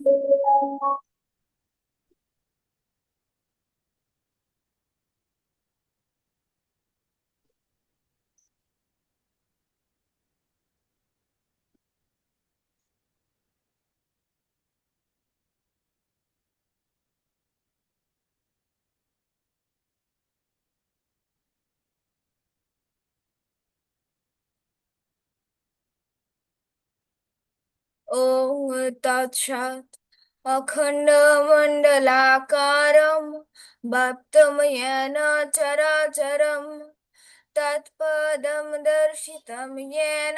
ॐ तत्सत् अखण्डमण्डलाकारं व्याप्तं येन चराचरं तत्पदं दर्शितं येन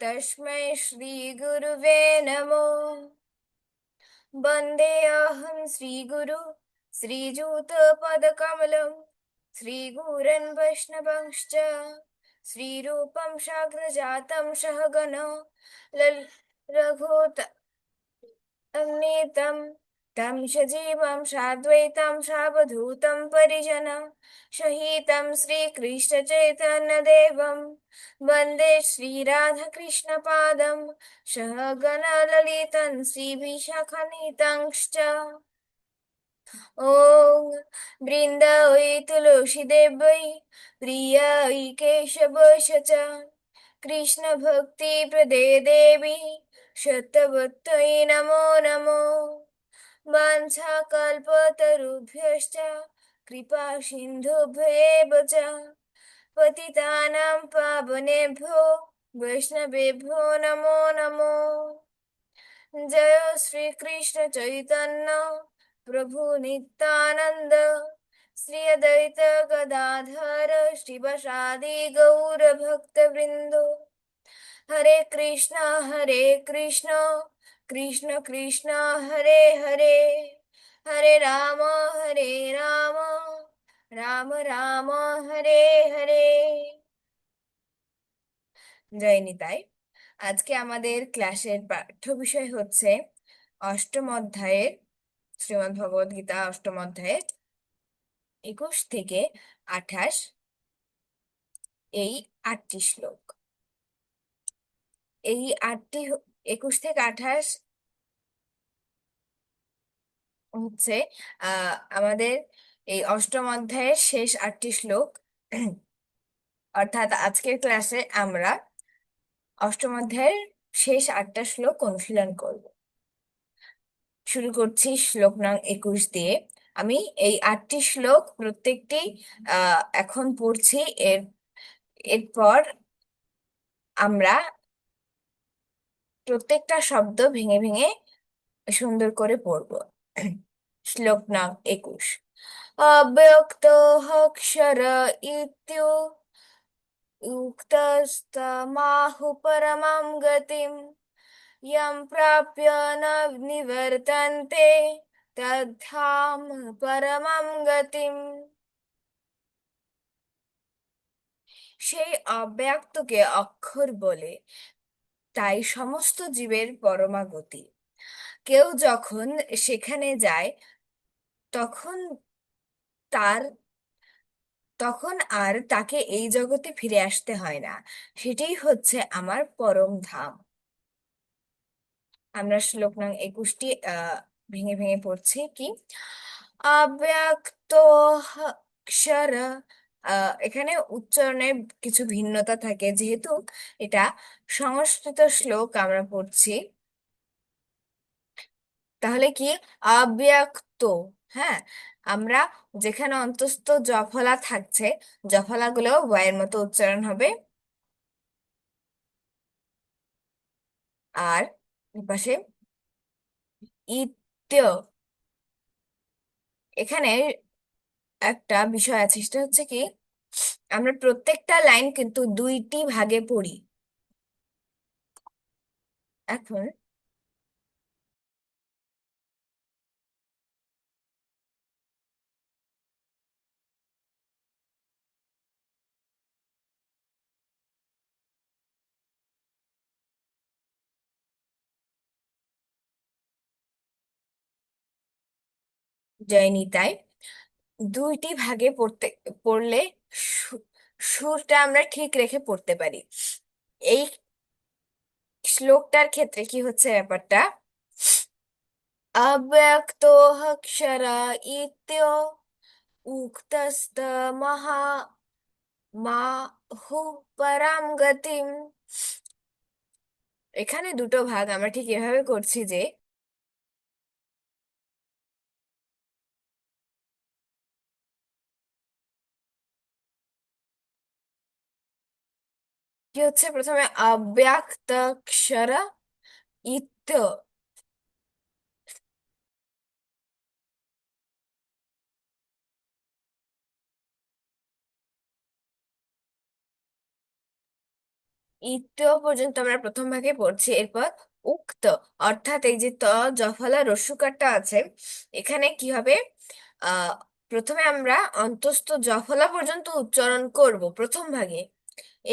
तस्मै श्रीगुरुवे नमो। वन्देऽहं श्रीगुरु श्रीयुतपदकमलं श्रीगुरन् वैष्णवंश्च श्रीरूपं साग्रजातं सहगण लल रघुत नीतं तं सजीवं साद्वैतं सावधूतं परिजनं सहितं श्रीकृष्णचैतन्यदेवं वन्दे श्रीराधाकृष्णपादं सहगणललितं श्रीविशाखान्वितांश्च। ॐ बृन्दावै तुलसीदेवै प्रियायै केशवश च कृष्णभक्तिप्रदे देवी शतवत्यै नमो नमो। वाञ्छाकल्पतरुभ्यश्च कृपा सिन्धुभ्येव च पतितानां पावनेभ्यो वैष्णवेभ्यो नमो नमो। जय श्री कृष्ण चैतन्य प्रभु नित्यानंद श्री अद्वैत गदाधर श्रीवासादि गौर भक्त वृंदो। हरे कृष्ण कृष्ण कृष्ण हरे हरे, हरे राम राम राम हरे हरे। জয় নিতাই। আজকে আমাদের ক্লাসের পাঠ্য বিষয় হচ্ছে অষ্টম অধ্যায়ের, শ্রীমদ্ ভগবদ গীতা অষ্টম অধ্যায়ের 21 থেকে 28 এই 8টি শ্লোক। এই 21 থেকে 28 হচ্ছে আমাদের এই অষ্টম অধ্যায়ের শেষ 8টি শ্লোক। অর্থাৎ আজকের ক্লাসে আমরা অষ্টম অধ্যায়ের শেষ 8টা শ্লোক অনুশীলন করব। শুরু করছি শ্লোক নং 21 দিয়ে। আমি এই 8টি শ্লোক প্রত্যেকটি এখন পড়ছি। এরপর আমরা প্রত্যেকটা শব্দ ভেঙে ভেঙে সুন্দর করে পড়ব। শ্লোক নং 21। অব্যক্ত অক্ষর ইত্যুক্তস্তমাহু পরমাং গতিম यं प्राप्य न निवर्तन्ते तद्धाम परमं গতিম। সেই অব্যক্তকে অক্ষর বলে, তাই সমস্ত জীবের পরমা গতি। কেউ যখন সেখানে যায় তখন তার তখন আর তাকে এই জগতে ফিরে আসতে হয় না। সেটাই হচ্ছে আমার পরম ধাম। আমরা শ্লোক নং 21টি ভেঙে ভেঙে পড়ছি। কি অব্যক্ত অক্ষর, এখানে উচ্চারণের কিছু ভিন্নতা থাকে, যেহেতু এটা সংস্কৃত শ্লোক আমরা পড়ছি। তাহলে কি অব্যক্ত, হ্যাঁ, আমরা যেখানে অন্তস্থ জফলা থাকছে, জফলাগুলো ওয়ের মতো উচ্চারণ হবে। আর পাশে ইত্য, এখানে একটা বিষয় আছে, সেটা হচ্ছে কি আমরা প্রত্যেকটা লাইন কিন্তু দুইটি ভাগে পড়ি। এখন জয় নিতাই। দুইটি ভাগে পড়লে সু- সুরটা আমরা ঠিক রেখে পড়তে পারি। এই শ্লোকটার ক্ষেত্রে কি হচ্ছে ব্যাপারটা, अव्यक्तोऽक्षर इत्यो उक्तस्तमहा माहु পরাম গতিম। এখানে দুটো ভাগ আমরা ঠিক এভাবে করছি যে কি হচ্ছে, প্রথমে অব্যক্তাক্ষর ইত্য, ইত্য পর্যন্ত আমরা প্রথম ভাগে পড়ছি। এরপর উক্ত, অর্থাৎ এই যে জফলা রস্যকারটা আছে, এখানে কি হবে, আহ প্রথমে আমরা অন্তস্থ জফলা পর্যন্ত উচ্চারণ করব প্রথম ভাগে।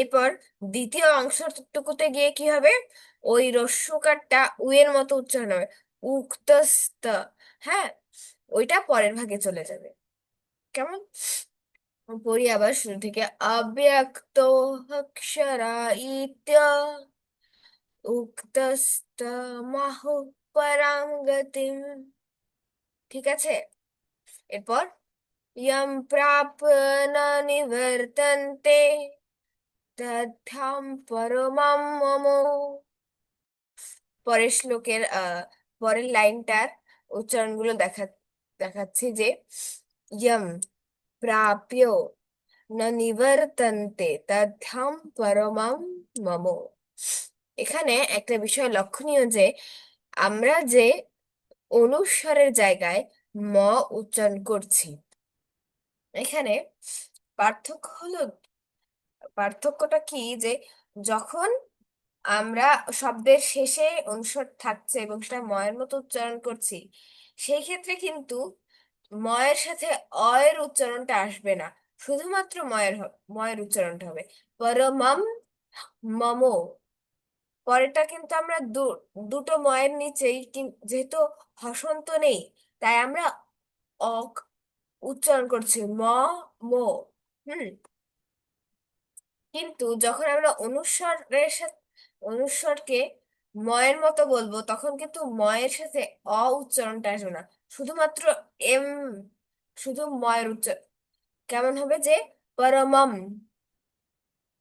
এরপর দ্বিতীয় অংশটুকুতে গিয়ে কি হবে, ওই রস্যকারটা উ এর মতো উচ্চারণ হবে, উক্তস্ত। হ্যাঁ, ওইটা পরের ভাগে চলে যাবে। কেমন, পড়ি আবার শুরু থেকে। অব্যক্ত অক্ষরা ইত্য উক্তস্তমাহু পরাম গতিম। ঠিক আছে, এরপর यं प्राप्य न निवर्तन्ते तथां परमं मम। পরের শ্লোকের পরের লাইনটার উচ্চারণগুলো দেখাচ্ছি যে ইয়ম প্রাপ্য ন নিবর্তন্তে তথাম পরমম মম। এখানে একটা বিষয় লক্ষণীয় যে আমরা যে অনুস্বরের জায়গায় ম উচ্চারণ করছি, এখানে পার্থক্য হলো, পার্থক্যটা কি যে যখন আমরা শব্দের শেষে অনুস্বর থাকছে এবং সেটা ময়ের মতো উচ্চারণ করছি, সেই ক্ষেত্রে কিন্তু ময়ের সাথে অয়ের উচ্চারণটা আসবে না, শুধুমাত্র ময়ের উচ্চারণটা হবে পরমম মম। পরেরটা কিন্তু আমরা দুটো ময়ের নিচেই যেহেতু হসন্ত নেই, তাই আমরা অক উচ্চারণ করছি ম মো। হুম, কিন্তু যখন আমরা অনুস্বরের সাথে অনুস্বরকে ময়ের মতো বলবো, তখন কিন্তু ময়ের সাথে অ উচ্চারণটা আসবে না, শুধুমাত্র এম, শুধু ময়ের উচ্চারণ। কেমন হবে যে পরমম,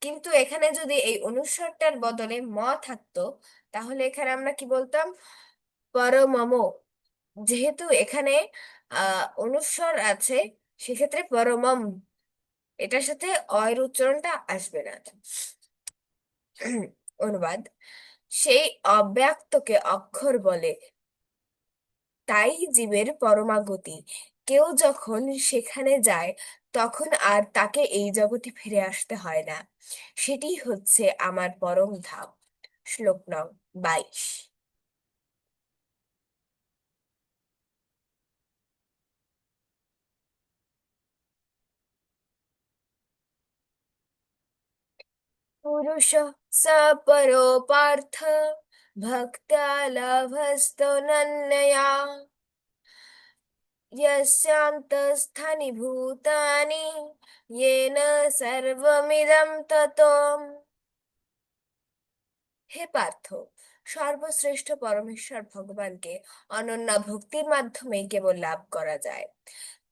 কিন্তু এখানে যদি এই অনুস্বরটার বদলে ম থাকতো, তাহলে এখানে আমরা কি বলতাম, পরমম। যেহেতু এখানে অনুস্বর আছে, সেক্ষেত্রে পরমম, এটার সাথে অয়ের উচ্চারণটা আসবে না। অনুবাদ, সেই অব্যক্তকে অক্ষর বলে, তাই জীবের পরমাগতি। কেউ যখন সেখানে যায়, তখন আর তাকে এই জগতে ফিরে আসতে হয় না। সেটি হচ্ছে আমার পরম ধাম। শ্লোক নং 22। পুরুষ স পরো পার্থ ভক্ত্যা লভস্তনন্যয়া यस्यान्तस्थानि भूतानि येन सर्वमिदं ततम्। হে পার্থ, সর্বশ্রেষ্ঠ পরমেশ্বর ভগবানকে অনন্য ভক্তির মাধ্যমে কেবল লাভ করা যায়।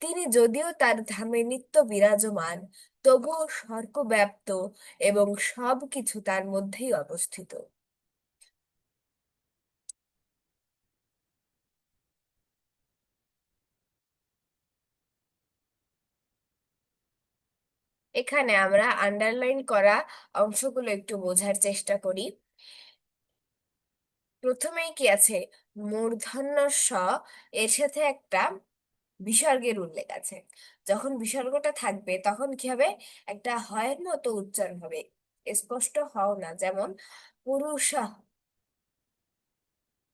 তিনি যদিও তার ধামে নিত্য বিরাজমান, তবুও সর্বব্যাপ্ত এবং সবকিছু তার মধ্যেই অবস্থিত। এখানে আমরা আন্ডারলাইন করা অংশগুলো একটু বোঝার চেষ্টা করি। প্রথমেই কি আছে, মূর্ধন্য স, এর সাথে একটা বিসর্গের উল্লেখ আছে। যখন বিসর্গটা থাকবে তখন কি হবে, একটা হয়ের মতো উচ্চারণ হবে, স্পষ্ট হও না, যেমন পুরুষ।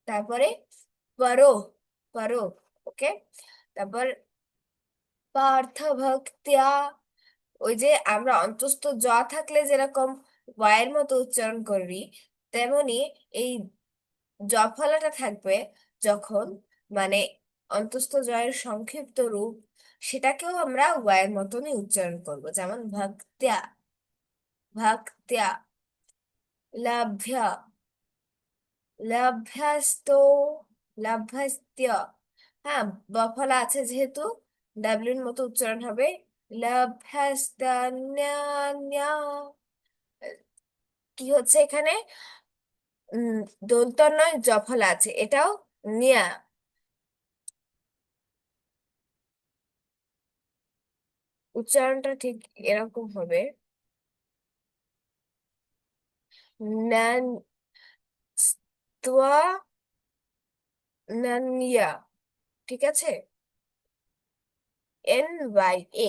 তারপরে পরো, পরো, ওকে। তারপর পার্থ ভক্তিয়া, ওই যে আমরা অন্তস্থ জ থাকলে যেরকম ওয়াইয়ের মতো উচ্চারণ করি, তেমনি এই জফলাটা থাকবে যখন, মানে অন্তস্থ জয়ের সংক্ষিপ্ত রূপ, সেটাকেও আমরা ওয়াইয়ের মতনই উচ্চারণ করব, যেমন ভক্ত্যা, ভক্ত্যা, লভ্য, লভ্যস্তো, লাভ্যাস্ত্য। হ্যাঁ, বফলা আছে যেহেতু ডাব্লিউর মতো উচ্চারণ হবে। লাভ্যাস্তান্য। কি হচ্ছে এখানে? উম দন্ত নয়, জফলা আছে, এটাও নিয়া। উচ্চারণটা ঠিক এরকম হবে। নান, স্তোয়া, নানিয়া। ঠিক আছে। NYA,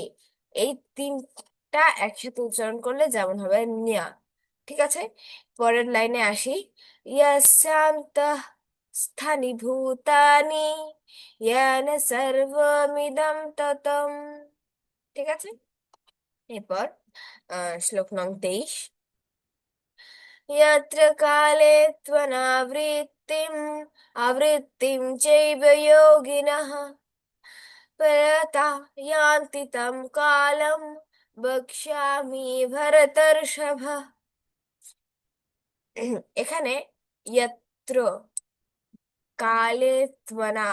এই তিনটা একসাথে উচ্চারণ করলে যেমন হবে নিয়া। ঠিক আছে। পরের লাইনে আসি। ইয়াসান্ত স্থানি ভূতানি ইয়ান সর্বমিদং ততম। ঠিক আছে। এরপর শ্লোক নং 23। यत्र काले त्वनावृत्तिम् आवृत्तिं चैव योगिनः प्रयता यान्ति तं कालं বক্ষ্যামি ভরতর্ষভ। এখানে यत्र কালে ত্বনা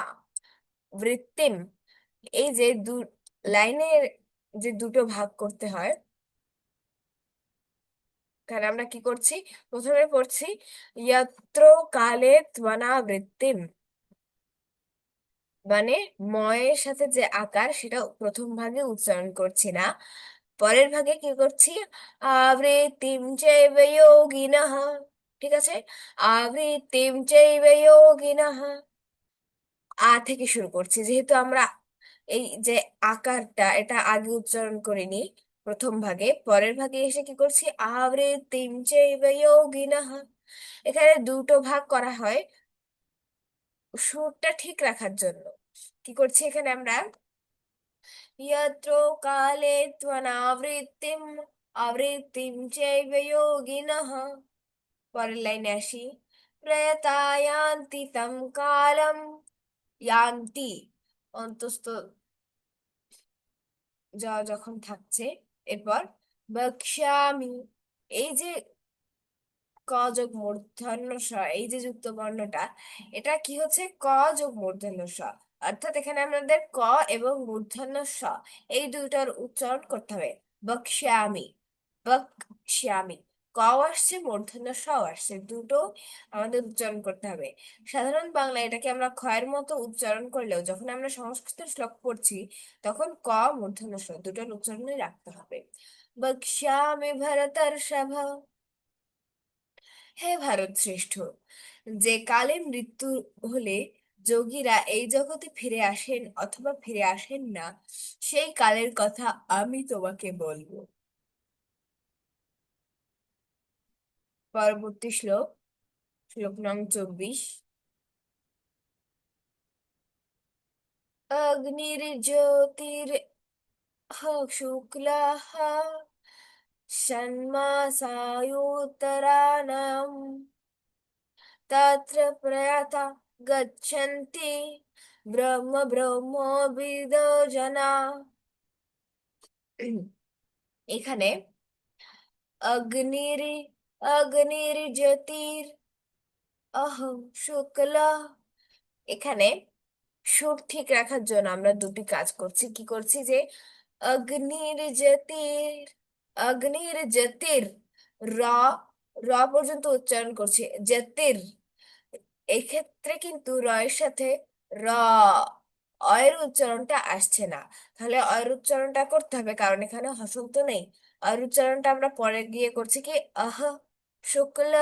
বৃত্তিম, এই যে লাইনের যে দুটো ভাগ করতে হয়, কারণ আমরা কি করছি, প্রথমে পড়ছি यत्र কালে ত্বনা বৃত্তিম, মানে ময়ের সাথে যে আকার সেটা প্রথম ভাগে উচ্চারণ করছি না, পরের ভাগে কি করছি, আবৃত্তিম চৈব যোগিনঃ। ঠিক আছে। আবৃত্তিম চৈব যোগিনঃ, থেকে শুরু করছি, যেহেতু আমরা এই যে আকারটা এটা আগে উচ্চারণ করিনি প্রথম ভাগে, পরের ভাগে এসে কি করছি, আবৃত্তিম চৈব যোগিনঃ। এখানে দুটো ভাগ করা হয় সুরটা ঠিক রাখার জন্য। কি করছি এখানে আমরা, यत्रो काले त्वनावृत्तिम् आवृत्तिं चैव योगिनः। পরের লাইনে আসি। প্রয়তা यान्ति तं কালম। यान्ति অন্তস্থ যখন থাকছে। এরপর বক্ষ্যামি, এই যে ক যোগ মূর্ধন্য ষ, এই যে যুক্ত বর্ণটা, এটা কি হচ্ছে, ক যোগ মূর্ধন্য ষ। অর্থাৎ এখানে আমাদের ক এবং মূর্ধন্য ষ এই দুইটার উচ্চারণ করতে হবে। বক্ষ্যামি, বক্ষ্যামি। ক আসছে, মূর্ধন্য ষ আসছে, দুটো আমাদের উচ্চারণ করতে হবে। সাধারণ বাংলা এটাকে আমরা ক্ষয়ের মতো উচ্চারণ করলেও যখন আমরা সংস্কৃত শ্লোক পড়ছি তখন ক মূর্ধন্য ষ দুটোর উচ্চারণই রাখতে হবে। বক্ষ্যামি ভরতর্ষভ। হে ভারত শ্রেষ্ঠ, যে কালে মৃত্যু হলে যোগীরা এই জগতে ফিরে আসেন অথবা ফিরে আসেন না, সেই কালের কথা আমি তোমাকে বলবো। পরবর্তী শ্লোক, শ্লোক নং 24। অগ্নির্জ্যোতির শুক্লাः ষণ্মাসায় উত্তরায়ণम् तत्र प्रयाता गच्छन्ति ब्रह्म ब्रह्मविदो जना। এখানে অগ্নির, অগ্নির্জ্যোতির অহং শুক্লা, এখানে সুর ঠিক রাখার জন্য আমরা দুটি কাজ করছি। কি করছি, যে অগ্নির্জ্যোতির, অগ্নির্জ্যোতির র, র পর্যন্ত উচ্চারণ করছি, জ্যোতির। এই ক্ষেত্রে কিন্তু র এর সাথে র, অয়ের উচ্চারণটা আসছে না। তাহলে অয়ের উচ্চারণটা করতে হবে, কারণ এখানে হসন্ত নেই। অয়ের উচ্চারণটা আমরা পরে গিয়ে করছি কি, আহ শুক্ল।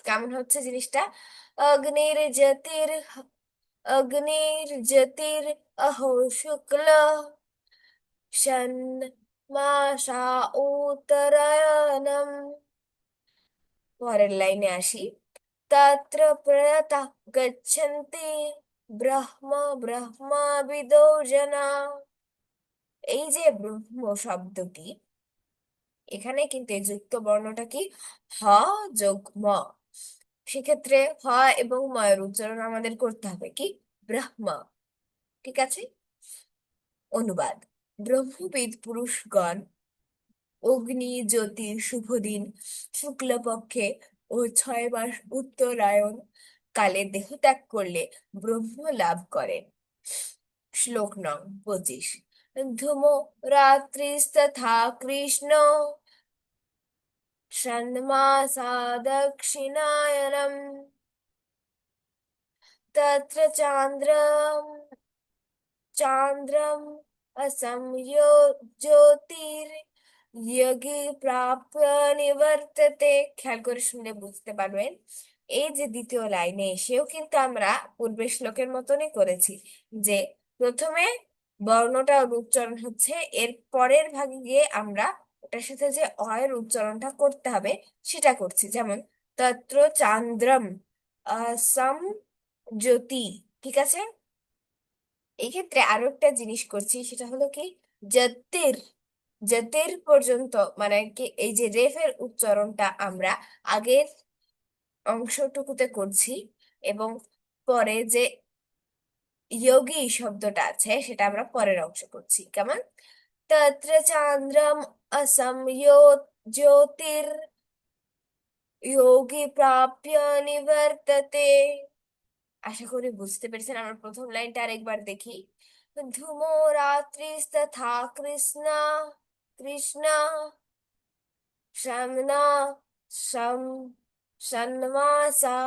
কেমন হচ্ছে জিনিসটা, অগ্নির জ্যোতির, অগ্নির জ্যোতির অহো শুক্ল ষণ্মাসা উত্তরায়ণম। পরের লাইনে আসি। तत्र प्रयता गच्छन्ति ব্রহ্ম ব্রহ্মবিদো जना। এই যে ব্রহ্ম শব্দটি, এখানে কিন্তু এই যুক্ত বর্ণটা কি, হ যোগ ম। সেক্ষেত্রে হ এবং ময়ের উচ্চারণ আমাদের করতে হবে কি, ব্রহ্ম। ঠিক আছে। অনুবাদ। ব্রহ্মবিদ পুরুষগণ অগ্নি জ্যোতির শুভ দিন শুক্লপক্ষে ও 6 মাস উত্তরায়ণ কালে দেহ ত্যাগ করলে ব্রহ্ম লাভ করেন। শ্লোক নং 25। ধূমো রাত্রিস্তথা কৃষ্ণ ষণ্মাসা দক্ষিণায়নম তত্র চান্দ্রম असंयो ज्योतिर्योगी প্রাপ্য নিবর্ততে। খেয়াল করে শুনলে বুঝতে পারবেন, এই যে দ্বিতীয় লাইনে এসেও কিন্তু আমরা পূর্বের শ্লোকের মতনই করেছি, যে প্রথমে বর্ণটা উচ্চারণ হচ্ছে, এর পরের ভাগে গিয়ে আমরা ওটার সাথে যে অয়ের উচ্চারণটা করতে হবে সেটা করছি। যেমন তত্র চান্দ্রম সম জ্যোতি। ঠিক আছে, এই ক্ষেত্রে আরো একটা জিনিস করছি, সেটা হলো কি যতের, যতের পর্যন্ত মানে কি এই যে রেফের উচ্চারণটা আমরা আগের অংশটুকুতে করছি, এবং পরে যে যোগী শব্দটা আছে সেটা আমরা পরের অংশ করছি। কেমন? তত্র চান্দ্রম অসময়ো জ্যোতির যোগী প্রাপ্য নিবর্ততে। আশা করি বুঝতে পেরেছেন। আমার প্রথম লাইনটা আরেকবার দেখি। ধূমো রাত্রিস্তথা কৃষ্ণ কৃষ্ণ শমনা সম সন্মাসা।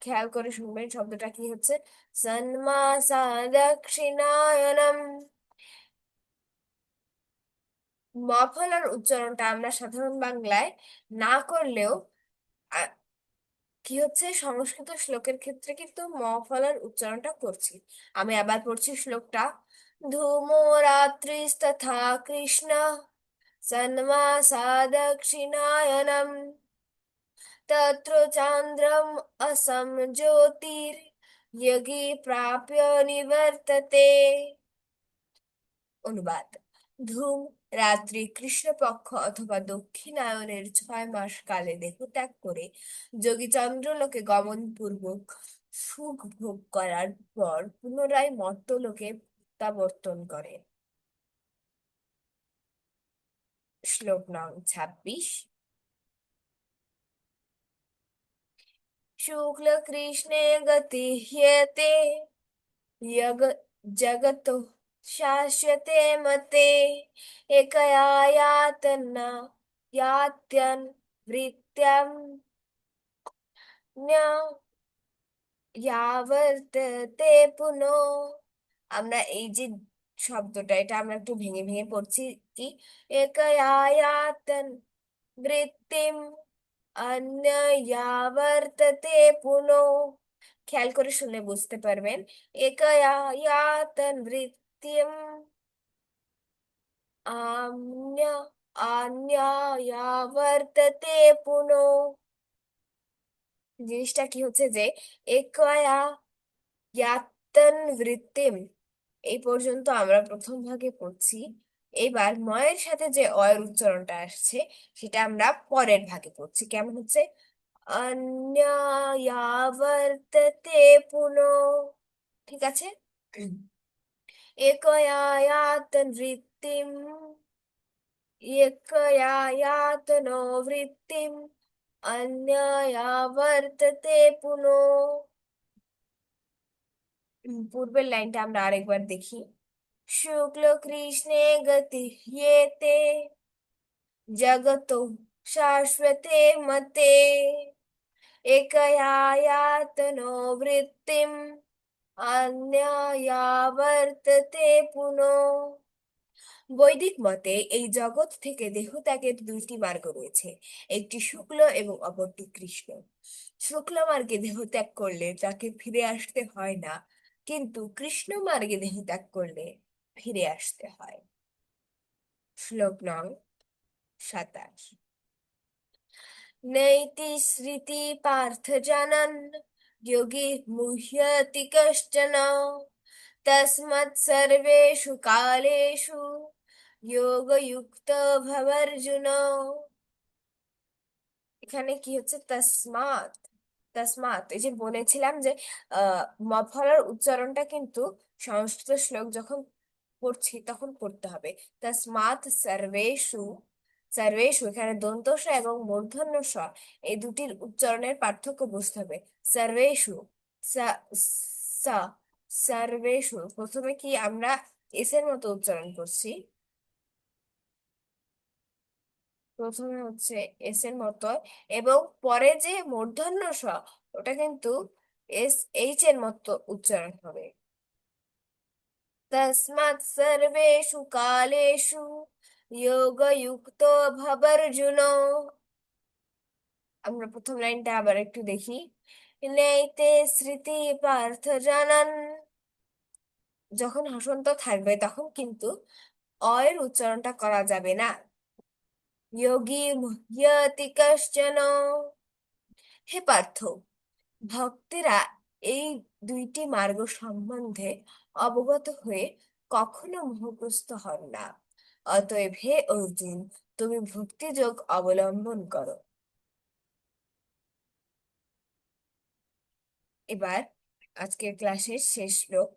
খেয়াল করে শুনবেন শব্দটা কি হচ্ছে, সন্মাসা দক্ষিণায়নম। মফলার উচ্চারণটা আমরা সাধারণ বাংলায় না করলেও কি হচ্ছে, সংস্কৃত শ্লোকের ক্ষেত্রে কিন্তু ম ফলার উচ্চারণটা করছি। আমি আবার পড়ছি শ্লোকটা। ধূমো রাত্রিস্তথা কৃষ্ণ সন্মাসা দক্ষিণায়নম তত্র চান্দ্রম असम ज्योतिर्योगी প্রাপ্য নিবর্ততে। অনুবাদ। ধূম রাত্রি কৃষ্ণপক্ষ অথবা দক্ষিণায়নের 6 মাস কালে দেহ ত্যাগ করে যোগী চন্দ্রলোকে গমন পূর্বক সুখ ভোগ করার পর পুনরায় মর্ত্যলোকে প্রত্যাবর্তন করে। শ্লোক নং 26। শুক্ল কৃষ্ণে গতি হ্যেতে यग जगतो शाश्वते मते एकया यातना यात्यन् वृत्त्यं न यावर्तते पुनो। আমরা এই যে শব্দটা, এটা আমরা একটু ভেঙে ভেঙে পড়ছি। কি একয়া यातन বৃত্তিম অন্যয়াবর্ততে পুনঃ। খেয়াল করে শুনে বুঝতে পারবেন। একয়া यातन বৃত্তিম অন্য অন্যয়াবর্ততে পুনঃ। জিনিসটা কি হচ্ছে যে একয়া यातन বৃত্তিম এই পর্যন্ত আমরা প্রথম ভাগে পড়ছি। এবার ময়ের সাথে যে অয়ের উচ্চারণটা আসছে সেটা আমরা পরের ভাগে পড়ছি। কেমন হচ্ছে, অন্যায়াবর্ততে পুনঃ। ঠিক আছে, একয়ায়াতন বৃত্তিম একয়ায়াতনো বৃত্তিম অন্যায়াবর্ততে পুনঃ। পূর্বের লাইনটা আমরা আরেকবার দেখি। শুক্ল কৃষ্ণে গতি হ্যেতে জগতো শাশ্বতে মতে একয়া यातनो বৃত্তিম অন্যয়াবর্ততে পুনঃ। বৈদিক মতে এই জগৎ থেকে দেহত্যাগের 2টি মার্গ রয়েছে, একটি শুক্ল এবং অপরটি কৃষ্ণ। শুক্ল মার্গে দেহত্যাগ করলে তাকে ফিরে আসতে হয় না, কিন্তু কৃষ্ণ মার্গে দেহত্যাগ করলে ফিরে আসতে হয়। শ্লোক নং 27। नैति स्मृति पार्थ जानन् योगी मुह्यति कश्चन तस्मत् सर्वेषु कालेषु योगयुक्त भवर्जुन। এখানে কি হচ্ছে, তসমাৎ। তসমাৎ এই যে বলেছিলাম যে মফলার উচ্চারণটা কিন্তু সংস্কৃত শ্লোক যখন পড়ছি তখন করতে হবে। তসমাৎ সর্বেষু সার্ভেষু, এখানে দন্তস এবং মূর্ধন্য স এই দুটির উচ্চারণের পার্থক্য বুঝতে হবে। সার্ভেষু, সা সা সার্ভেষু প্রথমে কি আমরা এস এর মতো উচ্চারণ করছি, প্রথমে হচ্ছে এস এর মতো, এবং পরে যে মূর্ধন্য স ওটা কিন্তু এস এইচ এর মতো উচ্চারণ হবে। তস্মাৎ সর্বেষু কালেষু যোগযুক্তো ভবার্জুন। আমরা প্রথম লাইনটা আবার একটু দেখি। নেইতে স্মৃতি পার্থ জানান, যখন হসন্ত থাকবে তখন কিন্তু অয়ের উচ্চারণটা করা যাবে না। যোগী মুহ্যতি কশ্চন। হে পার্থ, ভক্তেরা এই দুইটি মার্গ সম্বন্ধে অবগত হয়ে কখনো মোহগ্রস্ত হন না। অতএব হে অর্জুন, তুমি ভক্তিযোগ অবলম্বন করো। এবার আজকের ক্লাসের শেষ শ্লোক,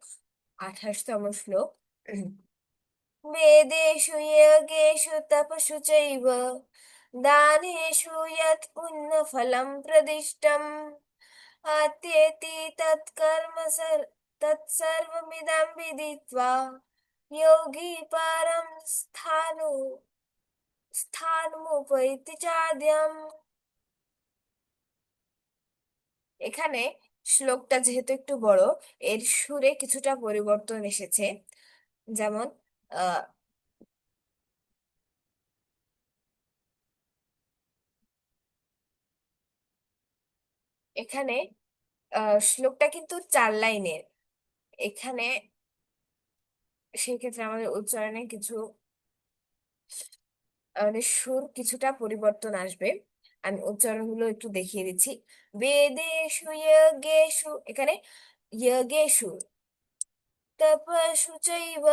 28তম শ্লোক। বেদেষু যজ্ঞেষু তপসু চৈব দানেষু যৎ পুণ্যফলম প্রদিষ্টম আত্যেতি তৎকর্ম তৎসর্বমিদং বিদিত্বা যোগী পরম স্থানমুপৈতি চাদ্যম। এখানে শ্লোকটা যেহেতু একটু বড়, এর সুরে কিছুটা পরিবর্তন এসেছে। যেমন আহ এখানে শ্লোকটা কিন্তু 4 লাইনের। এখানে সেক্ষেত্রে আমাদের উচ্চারণে কিছু আমাদের সুর কিছুটা পরিবর্তন আসবে। আমি উচ্চারণগুলো একটু দেখিয়ে দিচ্ছি। বেদেষু যজ্ঞেষু, এখানে যজ্ঞেষু তপস্যু চৈব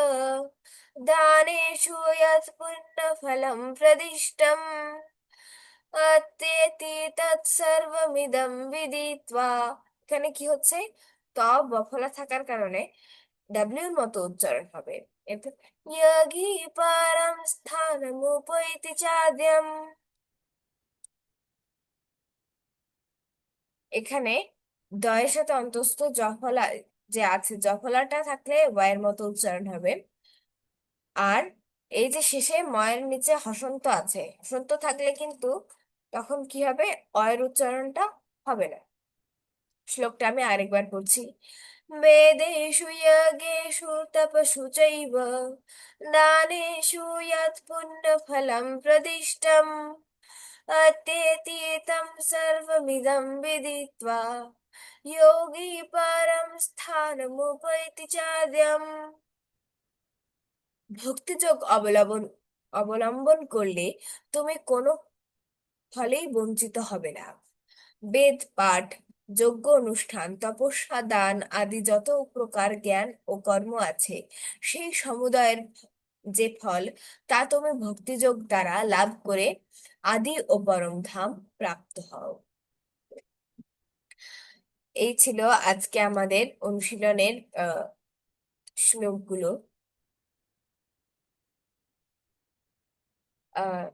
দানেষু যৎ পুণ্যফলম প্রদিষ্টম আত্তেতি তৎসর্বমিদং বিদিত্বা। এখানে কি হচ্ছে, ত বফলা থাকার কারণে ডাব্লিউর মতো উচ্চারণ হবে। এরপর যোগী পরম স্থানমুপৈতি চাদ্যম। এখানে দয়ের সাথে অন্তস্থ জফলা যে আছে, জফলাটা থাকলে ওয়ের মতো উচ্চারণ হবে। আর এই যে শেষে ময়ের নিচে হসন্ত আছে, হসন্ত থাকলে কিন্তু তখন কি হবে, অয়ের উচ্চারণটা হবে না। শ্লোকটা আমি আরেকবার পড়ছি। বেদেষু যজ্ঞেষু তপসু চৈব দানেষু যৎ পুণ্যফলম প্রদিষ্টম আত্যেতি तं सर्वमिदं विदित्वा योगी परं স্থানমুপৈতি চাদ্যম। ভক্তিযোগ অবলম্বন করলে তুমি কোনো ফলেই বঞ্চিত হবে না। বেদ পাঠ, যজ্ঞ অনুষ্ঠান, তপস্যা, দান আদি যত প্রকার জ্ঞান ও কর্ম আছে, সেই সমুদয়ের যে ফল তা তুমি ভক্তিযোগ দ্বারা লাভ করে আদি ও পরম ধাম প্রাপ্ত হও। এই ছিল আজকে আমাদের অনুশীলনের শ্লোকগুলো। আহ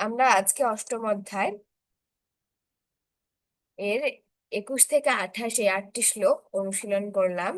আমরা আজকে অষ্টম অধ্যায় এর 21 থেকে 28 8টি শ্লোক অনুশীলন করলাম।